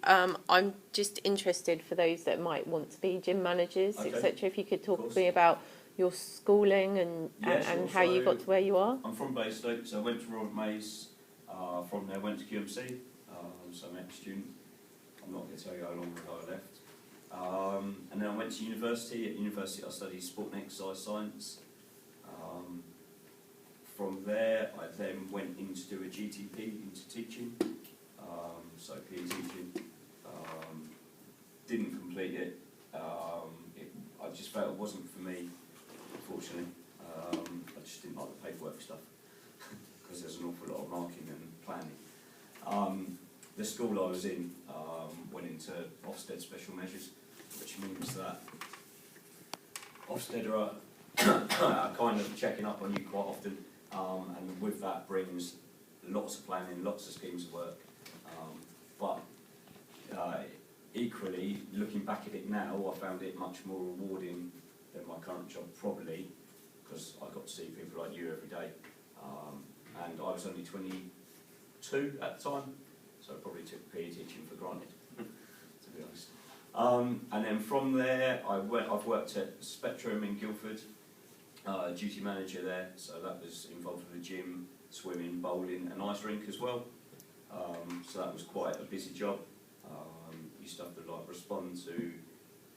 I'm just interested for those that might want to be gym managers, Okay. etc. If you could talk to me about your schooling and how you got to where you are. I'm from Basingstoke, so I went to Robert Mays. From there, went to QMC. So I'm an ex-student. I'm not going to tell you how long ago I left. And then I went to university. At university, I studied sport and exercise science. From there, I then went in to do a GTP into teaching, so PE teaching. Didn't complete it. I just felt it wasn't for me, unfortunately. I just didn't like the paperwork stuff because there's an awful lot of marking and planning. The school I was in went into Ofsted special measures, which means that Ofsted are kind of checking up on you quite often. And with that brings lots of planning, lots of schemes of work. But equally, looking back at it now, I found it much more rewarding than my current job, probably, because I got to see people like you every day. And I was only 22 at the time, so I probably took PE teaching for granted, to be honest. And then from there, I've worked at Spectrum in Guildford. Duty manager there, so that was involved with the gym, swimming, bowling and ice rink as well. So that was quite a busy job. Used to have to respond to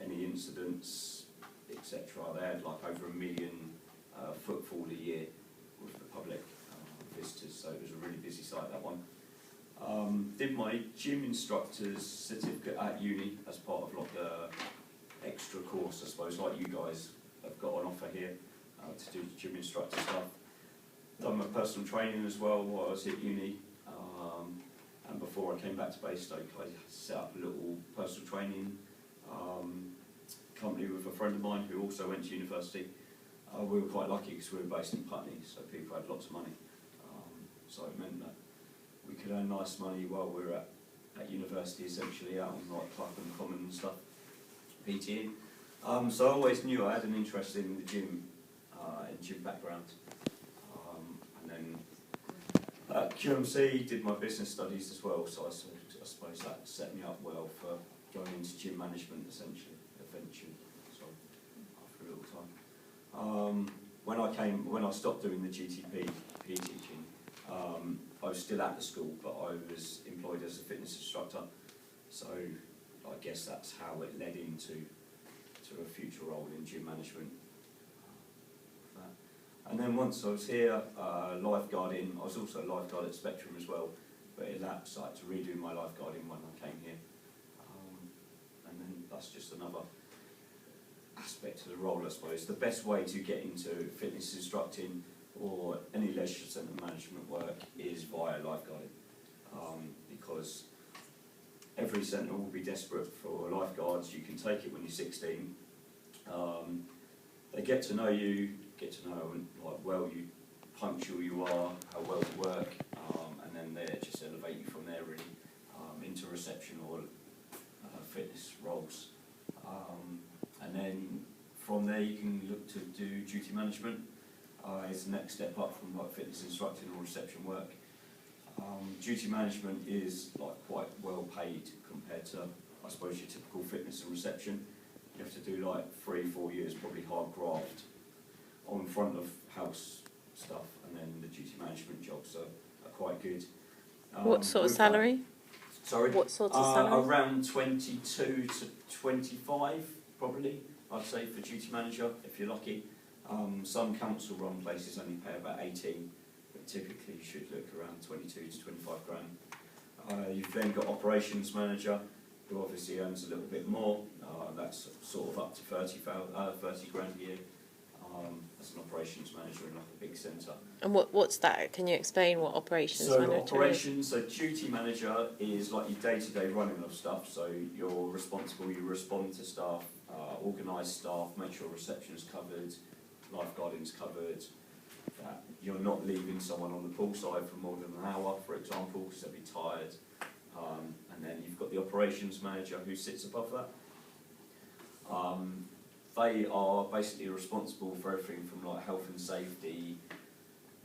any incidents, etc. They had over 1 million footfall a year with the public visitors, so it was a really busy site, that one. Did my gym instructor's certificate at uni as part of a extra course, I suppose, like you guys have got on offer here. To do gym instructor stuff. Done my personal training as well while I was at uni. And before I came back to Basingstoke, I set up a little personal training company with a friend of mine who also went to university. We were quite lucky because we were based in Putney, so people had lots of money. So it meant that we could earn nice money while we were at university, essentially, out on Clapham Common and stuff, PTing. So I always knew I had an interest in the gym. Gym background, and then at QMC did my business studies as well, so I suppose that set me up well for going into gym management eventually, so after a little time. When I stopped doing the GTP PE teaching, I was still at the school, but I was employed as a fitness instructor, so I guess that's how it led into a future role in gym management. And then once I was here, lifeguarding, I was also a lifeguard at Spectrum as well, but it lapsed, I had to redo my lifeguarding when I came here. And then that's just another aspect of the role, I suppose. The best way to get into fitness instructing or any leisure centre management work is via lifeguarding, because every centre will be desperate for lifeguards. You can take it when you're 16. They get to know you, get to know punctual you are, how well you work, and then they just elevate you from there really into reception or fitness roles. And then from there you can look to do duty management. It's the next step up from fitness instructing or reception work. Duty management is quite well paid compared to, I suppose, your typical fitness and reception. You have to do 3-4 years, probably hard graft on front of house stuff, and then the duty management jobs are quite good. What sort of salary? Sorry? What sort of salary? Around 22 to 25, probably, I'd say, for duty manager, if you're lucky. Some council-run places only pay about 18, but typically you should look around 22 to 25 grand. You've then got operations manager, who obviously earns a little bit more. That's sort of up to 30 grand a year. As an operations manager in a big centre. And what's that? Can you explain what operations manager is? So duty manager is your day-to-day running of stuff. So you're responsible, you respond to staff, organise staff, make sure reception's covered, lifeguarding's covered, that you're not leaving someone on the poolside for more than an hour, for example, because they'll be tired. And then you've got the operations manager who sits above that. They are basically responsible for everything from health and safety,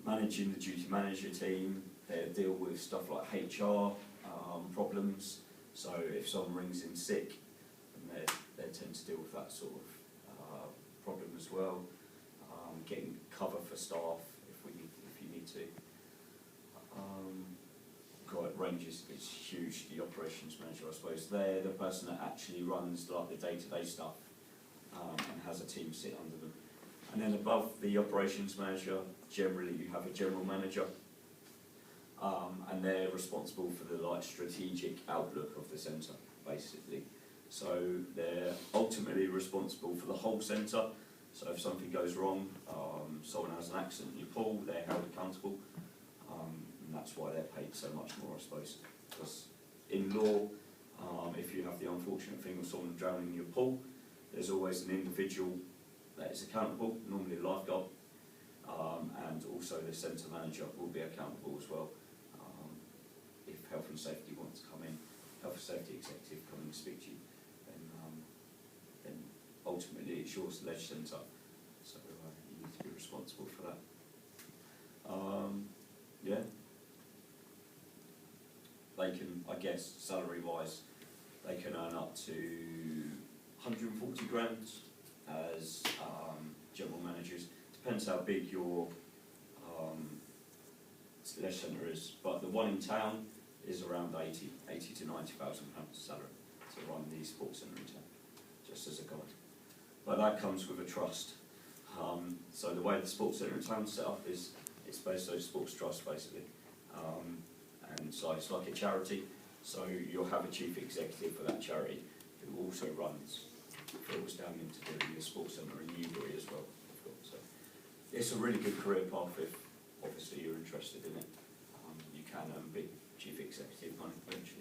managing the duty manager team. They deal with stuff like HR problems, So if someone rings in sick, then they tend to deal with that sort of problem as well. Getting cover for staff if you need to. God, range is huge. The operations manager, I suppose, they're the person that actually runs like the day-to-day stuff and has a team sit under them. And then above the operations manager, generally you have a general manager, and they're responsible for the like strategic outlook of the centre, basically. So they're ultimately responsible for the whole centre. So if something goes wrong, someone has an accident in your pool, they're held accountable. And that's why they're paid so much more, I suppose. Because in law, if you have the unfortunate thing of someone drowning in your pool, there's always an individual that is accountable, normally a lifeguard, and also the centre manager will be accountable as well. If health and safety wants to come in, health and safety executive come in and speak to you, then ultimately it's your ledge centre, so you need to be responsible for that. Yeah. They can, I guess, salary-wise, they can earn up to 140 grand as general managers. Depends how big your ledge centre is, but the one in town is around 80 to 90,000 pounds salary to run the sports centre in town, just as a guide. But that comes with a trust. So the way the sports centre in town is set up is it's based on a sports trust, basically. And so it's like a charity, so you'll have a chief executive for that charity who also filters down into doing the sports centre in Newbury as well. So it's a really good career path if obviously you're interested in it. You can be chief executive money eventually.